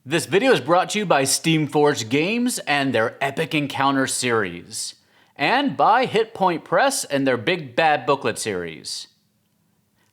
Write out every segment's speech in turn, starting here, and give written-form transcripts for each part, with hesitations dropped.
This video is brought to you by Steamforged Games and their Epic Encounters series, and by Hit Point Press and their Big Bad Booklet series.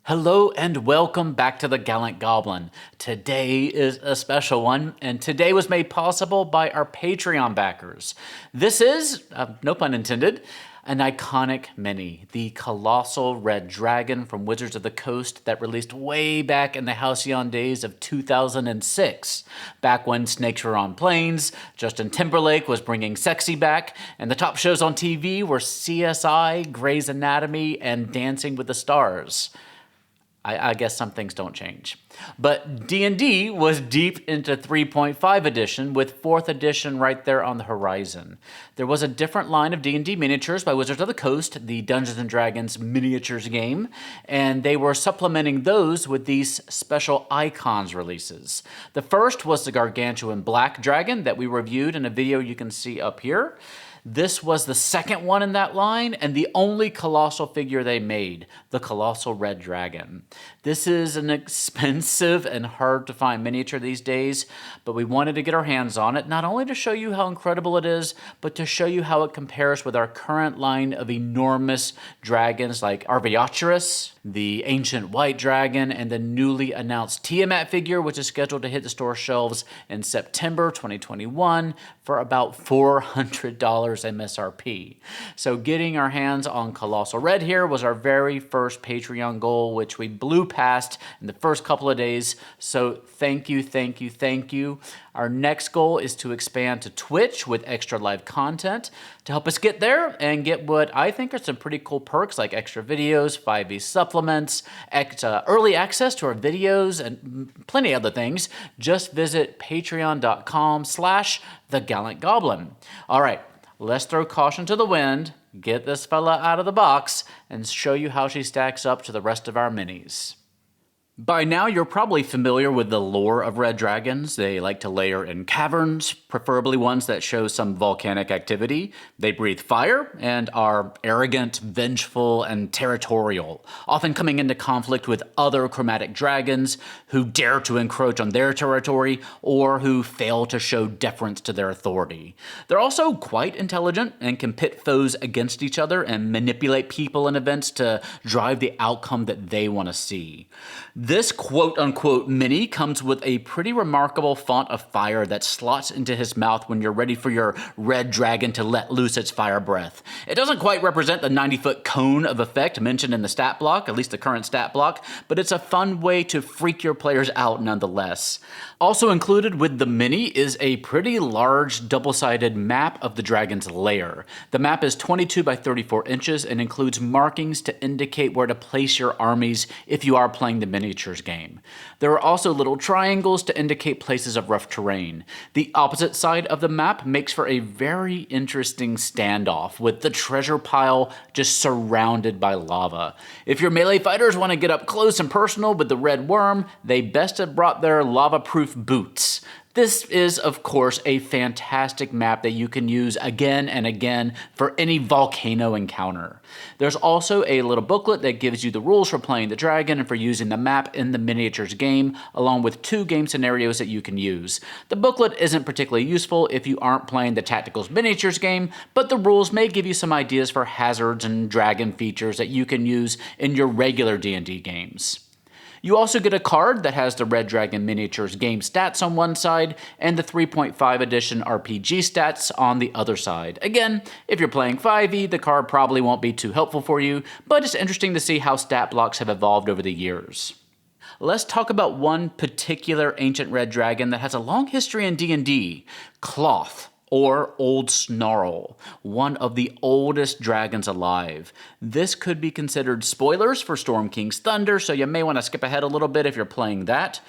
Hello and welcome back to the Gallant Goblin. Today is a special one, and today was made possible by our Patreon backers. This is, no pun intended, an iconic mini, the Colossal Red Dragon from Wizards of the Coast that released way back in the Halcyon days of 2006, back when snakes were on planes, Justin Timberlake was bringing sexy back, and the top shows on TV were CSI, Grey's Anatomy, and Dancing with the Stars. I guess some things don't change. But D&D was deep into 3.5 edition, with 4th edition right there on the horizon. There was a different line of D&D miniatures by Wizards of the Coast, the Dungeons & Dragons miniatures game, and they were supplementing those with these special icons releases. The first was the gargantuan black dragon that we reviewed in a video you can see up here. This was the second one in that line and the only colossal figure they made, the Colossal Red Dragon. This is an expensive and hard to find miniature these days, but we wanted to get our hands on it, not only to show you how incredible it is, but to show you how it compares with our current line of enormous dragons like Arvyacharis, the Ancient White Dragon, and the newly announced Tiamat figure, which is scheduled to hit the store shelves in September 2021 for about $400 MSRP. So getting our hands on Colossal Red here was our very first Patreon goal, which we blew past in the first couple of days. So thank you, thank you, thank you. Our next goal is to expand to Twitch with extra live content to help us get there and get what I think are some pretty cool perks like extra videos, 5e supplements, early access to our videos, and plenty of other things. Just visit patreon.com/thegallantgoblin. All right, let's throw caution to the wind, get this fella out of the box, and show you how she stacks up to the rest of our minis. By now, you're probably familiar with the lore of red dragons. They like to lair in caverns, preferably ones that show some volcanic activity. They breathe fire and are arrogant, vengeful, and territorial, often coming into conflict with other chromatic dragons who dare to encroach on their territory or who fail to show deference to their authority. They're also quite intelligent and can pit foes against each other and manipulate people and events to drive the outcome that they want to see. This quote-unquote mini comes with a pretty remarkable font of fire that slots into his mouth when you're ready for your red dragon to let loose its fire breath. It doesn't quite represent the 90-foot cone of effect mentioned in the stat block, at least the current stat block, but it's a fun way to freak your players out nonetheless. Also included with the mini is a pretty large double-sided map of the dragon's lair. The map is 22 by 34 inches and includes markings to indicate where to place your armies if you are playing the miniatures game. There are also little triangles to indicate places of rough terrain. The opposite side of the map makes for a very interesting standoff, with the treasure pile just surrounded by lava. If your melee fighters want to get up close and personal with the red worm, they best have brought their lava-proof boots. This is, of course, a fantastic map that you can use again and again for any volcano encounter. There's also a little booklet that gives you the rules for playing the dragon and for using the map in the miniatures game, along with 2 game scenarios that you can use. The booklet isn't particularly useful if you aren't playing the Tacticals miniatures game, but the rules may give you some ideas for hazards and dragon features that you can use in your regular D&D games. You also get a card that has the Red Dragon Miniatures game stats on one side and the 3.5 edition RPG stats on the other side. Again, if you're playing 5e, the card probably won't be too helpful for you, but it's interesting to see how stat blocks have evolved over the years. Let's talk about one particular ancient red dragon that has a long history in D&D, Klauth, or Old Snarl, one of the oldest dragons alive. This could be considered spoilers for Storm King's Thunder, so you may want to skip ahead a little bit if you're playing that.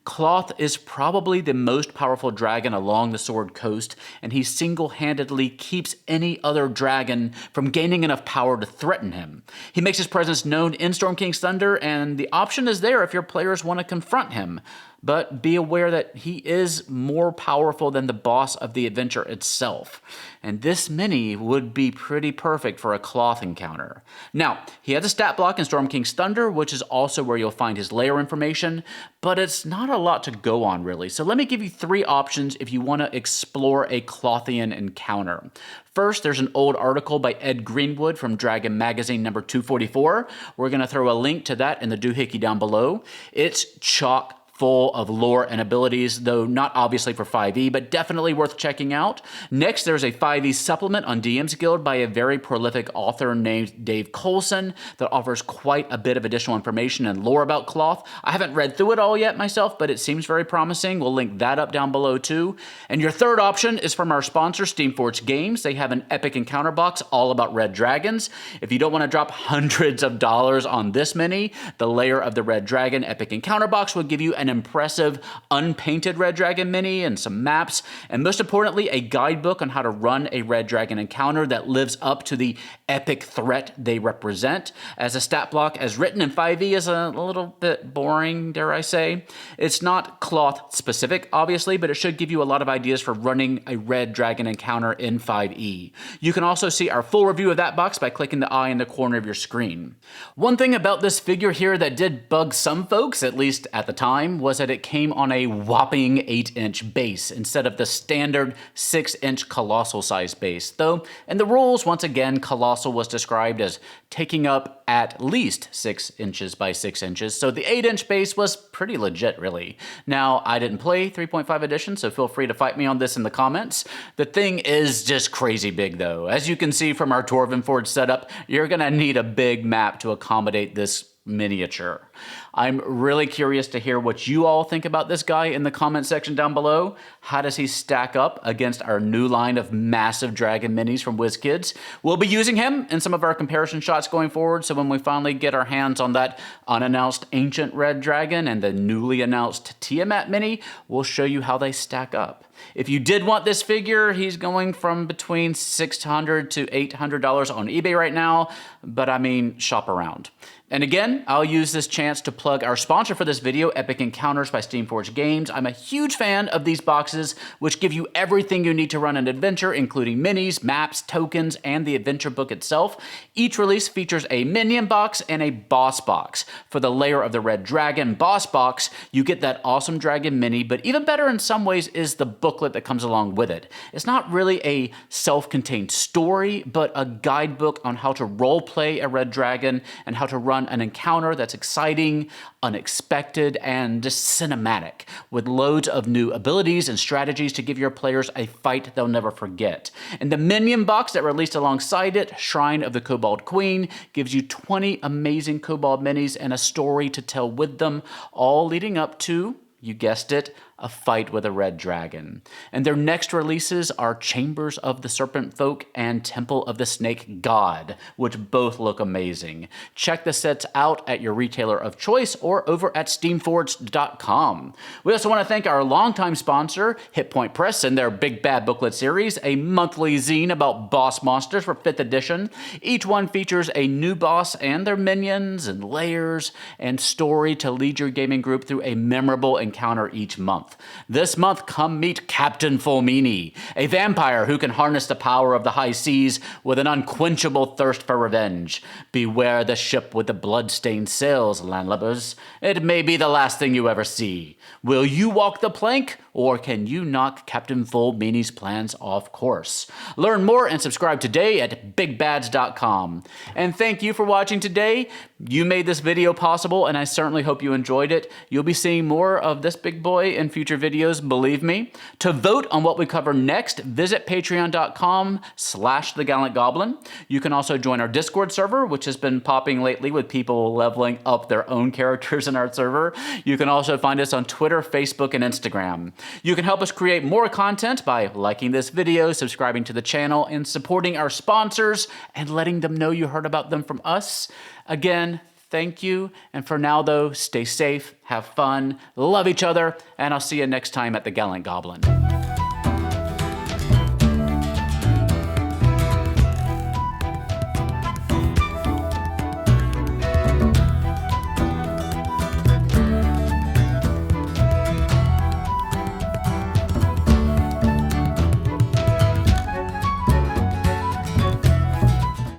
Klauth is probably the most powerful dragon along the Sword Coast, and he single-handedly keeps any other dragon from gaining enough power to threaten him. He makes his presence known in Storm King's Thunder, and the option is there if your players want to confront him. but be aware that he is more powerful than the boss of the adventure itself. And this mini would be pretty perfect for a Klauth encounter. Now, he has a stat block in Storm King's Thunder, which is also where you'll find his lair information, but it's not a lot to go on really. So let me give you 3 options if you want to explore a Klauthian encounter. First, there's an old article by Ed Greenwood from Dragon Magazine number 244. We're going to throw a link to that in the doohickey down below. It's chock full of lore and abilities, though not obviously for 5e, but definitely worth checking out. Next, there's a 5e supplement on DM's Guild by a very prolific author named Dave Coulson that offers quite a bit of additional information and lore about Klauth. I haven't read through it all yet myself, but it seems very promising. We'll link that up down below too. And your third option is from our sponsor, Steamforged Games. They have an epic encounter box all about red dragons. If you don't want to drop hundreds of dollars on this mini, the Lair of the Red Dragon epic encounter box will give you an impressive unpainted red dragon mini and some maps, and most importantly, a guidebook on how to run a red dragon encounter that lives up to the epic threat they represent. As a stat block as written in 5e is a little bit boring, dare I say. It's not Klauth specific, obviously, but it should give you a lot of ideas for running a red dragon encounter in 5e. You can also see our full review of that box by clicking the eye in the corner of your screen. One thing about this figure here that did bug some folks, at least at the time, was that it came on a whopping 8-inch base instead of the standard 6-inch colossal size base. Though, in the rules, once again, colossal was described as taking up at least 6 inches by 6 inches, so the 8-inch base was pretty legit, really. Now, I didn't play 3.5 edition, so feel free to fight me on this in the comments. The thing is just crazy big, though. As you can see from our Dwarven Forge setup, you're gonna need a big map to accommodate this miniature. I'm really curious to hear what you all think about this guy in the comment section down below. How does he stack up against our new line of massive dragon minis from WizKids? We'll be using him in some of our comparison shots going forward, so when we finally get our hands on that unannounced ancient red dragon and the newly announced Tiamat mini, we'll show you how they stack up. If you did want this figure, he's going from between $600 to $800 on eBay right now, but I mean, shop around. And again, I'll use this chance to plug our sponsor for this video, Epic Encounters by Steamforged Games. I'm a huge fan of these boxes, which give you everything you need to run an adventure, including minis, maps, tokens, and the adventure book itself. Each release features a minion box and a boss box. For the Lair of the Red Dragon boss box, you get that awesome dragon mini, but even better in some ways is the booklet that comes along with it. It's not really a self-contained story, but a guidebook on how to roleplay a red dragon and how to run an encounter that's exciting, unexpected, and just cinematic, with loads of new abilities and strategies to give your players a fight they'll never forget. And the minion box that released alongside it, Shrine of the Kobold Queen, gives you 20 amazing kobold minis and a story to tell with them, all leading up to, you guessed it, a fight with a red dragon. And their next releases are Chambers of the Serpent Folk and Temple of the Snake God, which both look amazing. Check the sets out at your retailer of choice or over at steamforged.com. We also want to thank our longtime sponsor, Hit Point Press, and their Big Bad Booklet series, a monthly zine about boss monsters for 5th edition. Each one features a new boss and their minions and lairs and story to lead your gaming group through a memorable encounter each month. This month, come meet Captain Fulmini, a vampire who can harness the power of the high seas with an unquenchable thirst for revenge. Beware the ship with the blood-stained sails, landlubbers. It may be the last thing you ever see. Will you walk the plank, or can you knock Captain Fulmini's plans off course? Learn more and subscribe today at bigbads.com. And thank you for watching today. You made this video possible, and I certainly hope you enjoyed it. You'll be seeing more of this big boy in future videos, believe me. To vote on what we cover next, visit patreon.com/thegallantgoblin. You can also join our Discord server, which has been popping lately with people leveling up their own characters in our server. You can also find us on Twitter, Facebook, and Instagram. You can help us create more content by liking this video, subscribing to the channel, and supporting our sponsors and letting them know you heard about them from us. Again, thank you. And for now, though, stay safe, have fun, love each other, and I'll see you next time at the Gallant Goblin.